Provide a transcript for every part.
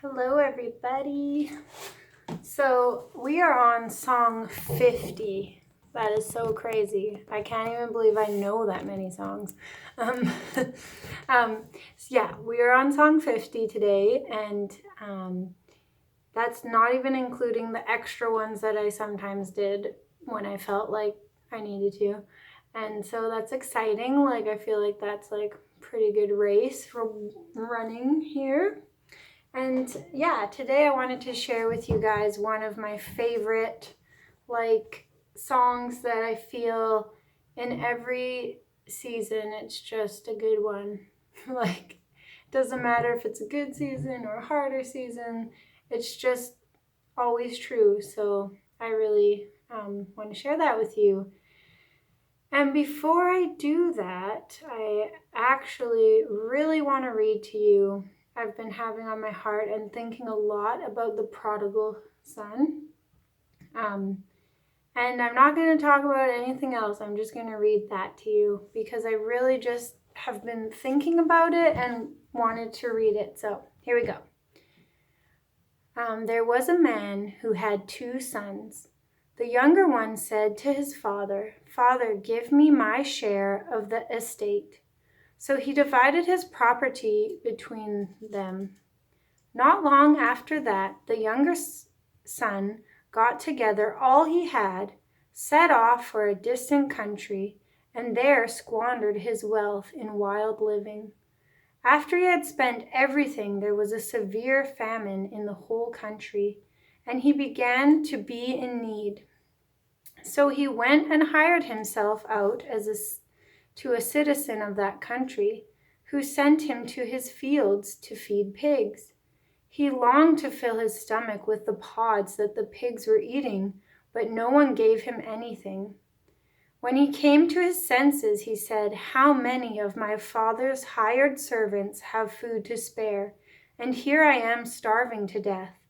Hello, everybody. So we are on song 50. That is so crazy. I can't even believe I know that many songs. Um, we are on song 50 today, and that's not even including the extra ones that I sometimes did when I felt like I needed to. And so that's exciting. Like, I feel like that's like pretty good race for running here. And yeah, today I wanted to share with you guys one of my favorite songs that I feel in every season it's just a good one. It doesn't matter if it's a good season or a harder season, it's just always true. So I really want to share that with you. And before I do that, I actually really want to read to you. I've been having on my heart and thinking a lot about the prodigal son. And I'm not going to talk about anything else. I'm just going to read that to you because I really just have been thinking about it and wanted to read it. So here we go. There was a man who had 2 sons. The younger one said to his father, "Father, give me my share of the estate." So he divided his property between them. Not long after that, the younger son got together all he had, set off for a distant country, and there squandered his wealth in wild living. After he had spent everything, there was a severe famine in the whole country, and he began to be in need. So he went and hired himself out to a citizen of that country, who sent him to his fields to feed pigs. He longed to fill his stomach with the pods that the pigs were eating, but no one gave him anything. When he came to his senses, he said, "How many of my father's hired servants have food to spare, and here I am starving to death.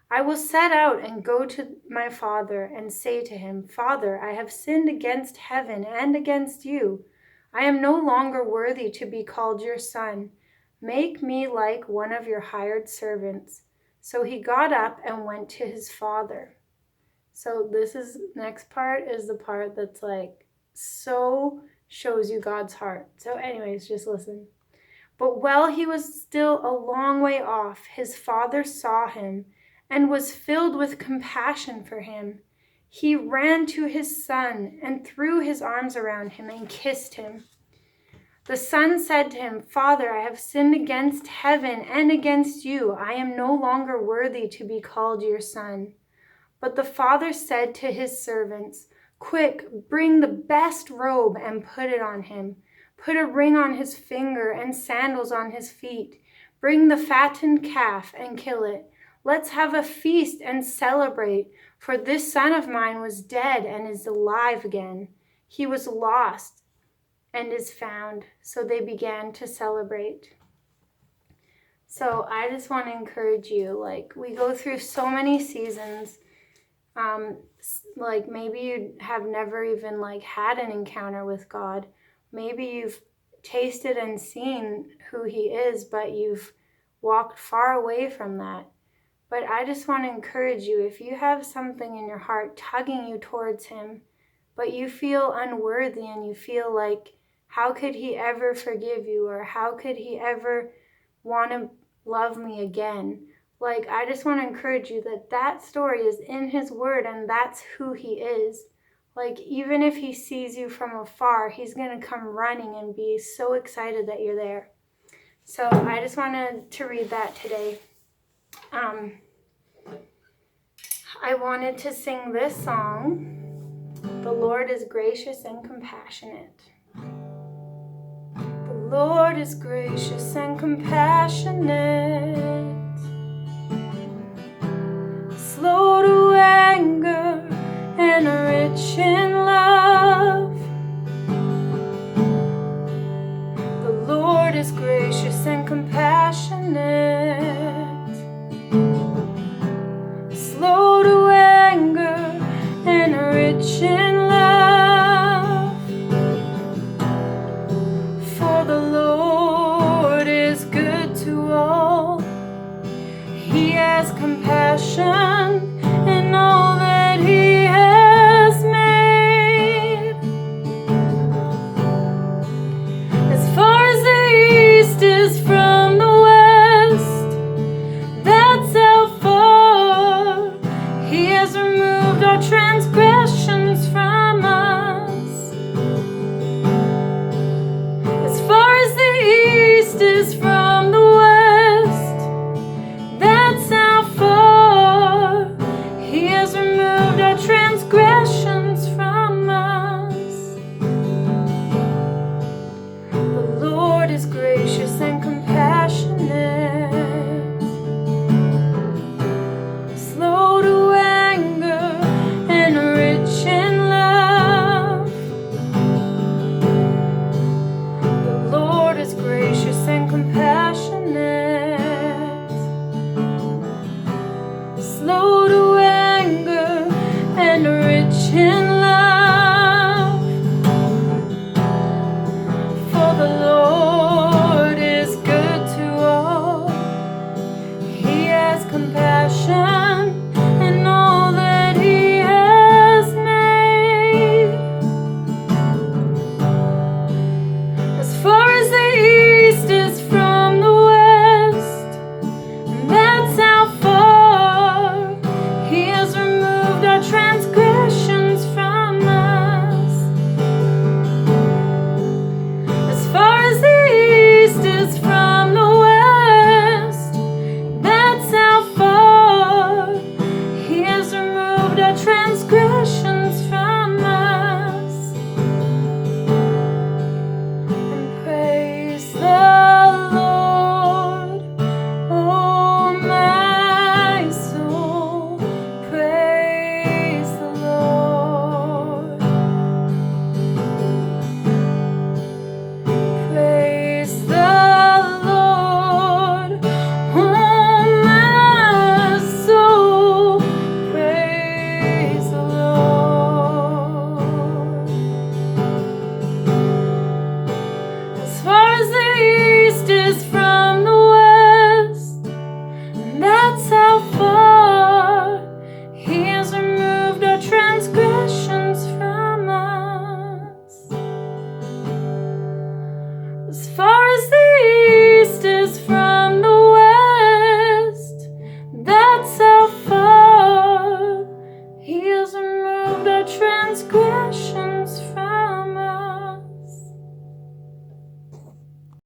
I will set out and go to my father and say to him, 'Father, I have sinned against heaven and against you. I am no longer worthy to be called your son. Make me like one of your hired servants.' So he got up and went to his father." So next part is the part that's so shows you God's heart. So anyways, just listen. "But while he was still a long way off, his father saw him and was filled with compassion for him. He ran to his son and threw his arms around him and kissed him. The son said to him, 'Father, I have sinned against heaven and against you. I am no longer worthy to be called your son.' But the father said to his servants, 'Quick, bring the best robe and put it on him. Put a ring on his finger and sandals on his feet. Bring the fattened calf and kill it. Let's have a feast and celebrate, for this son of mine was dead and is alive again. He was lost and is found.' So they began to celebrate." So I just want to encourage you, we go through so many seasons. Maybe you have never even had an encounter with God. Maybe you've tasted and seen who he is, but you've walked far away from that. But I just want to encourage you, if you have something in your heart tugging you towards him, but you feel unworthy and you feel like, how could he ever forgive you? Or how could he ever want to love me again? I just want to encourage you that story is in his word, and that's who he is. Even if he sees you from afar, he's going to come running and be so excited that you're there. So I just wanted to read that today. I wanted to sing this song, "The Lord is Gracious and Compassionate." The Lord is gracious and compassionate, slow to anger and rich in love. The Lord is gracious and compassionate, slow to anger and rich in love. For the Lord is good to all, He has compassion in all that He has made. As far as the east is from the west, that's how far He has removed our transgressions from us. As far as the east is from the west, that's how far He has removed our transgressions from us. The Lord is gracious and compassionate, slow to anger and rich in love. The Lord is gracious and compassionate, slow to anger and rich in love.